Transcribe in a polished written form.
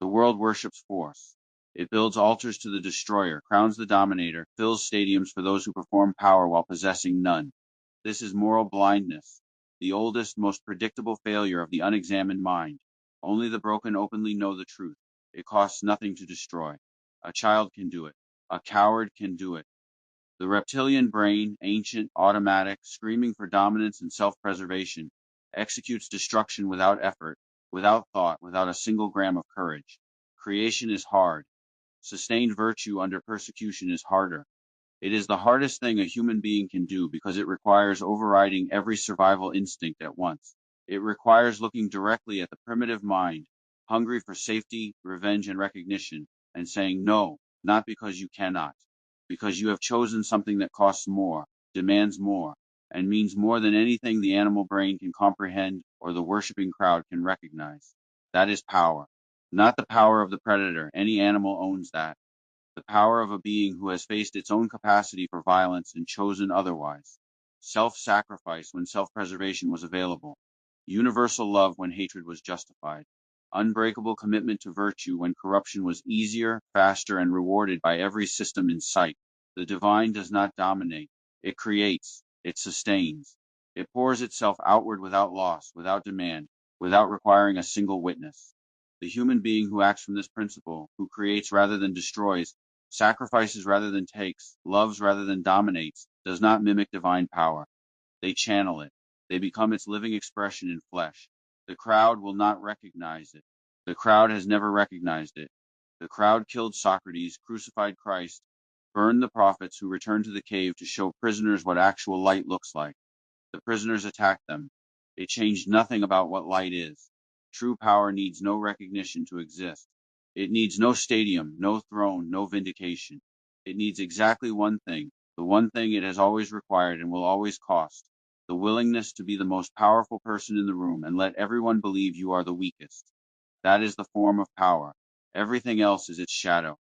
The world worships force. It builds altars to the destroyer, crowns the dominator, fills stadiums for those who perform power while possessing none. This is moral blindness, the oldest, most predictable failure of the unexamined mind. Only the broken openly know the truth. It costs nothing to destroy. A child can do it. A coward can do it. The reptilian brain, ancient, automatic, screaming for dominance and self-preservation, executes destruction without effort, without thought, without a single gram of courage. Creation is hard. Sustained virtue under persecution is harder. It is the hardest thing a human being can do because it requires overriding every survival instinct at once. It requires looking directly at the primitive mind, hungry for safety, revenge, and recognition, and saying no, not because you cannot, because you have chosen something that costs more, demands more, and means more than anything the animal brain can comprehend or the worshiping crowd can recognize. That is power. Not the power of the predator. Any animal owns that. The power of a being who has faced its own capacity for violence and chosen otherwise. Self-sacrifice when self-preservation was available. Universal love when hatred was justified. Unbreakable commitment to virtue when corruption was easier, faster, and rewarded by every system in sight. The divine does not dominate. It creates. It sustains. It pours itself outward without loss, without demand, without requiring a single witness. The human being who acts from this principle, who creates rather than destroys, sacrifices rather than takes, loves rather than dominates, does not mimic divine power. They channel it. They become its living expression in flesh. The crowd will not recognize it. The crowd has never recognized it. The crowd killed Socrates, crucified Christ, burned the prophets who returned to the cave to show prisoners what actual light looks like. The prisoners attacked them. It changed nothing about what light is. True power needs no recognition to exist. It needs no stadium, no throne, no vindication. It needs exactly one thing, the one thing it has always required and will always cost, the willingness to be the most powerful person in the room and let everyone believe you are the weakest. That is the form of power. Everything else is its shadow.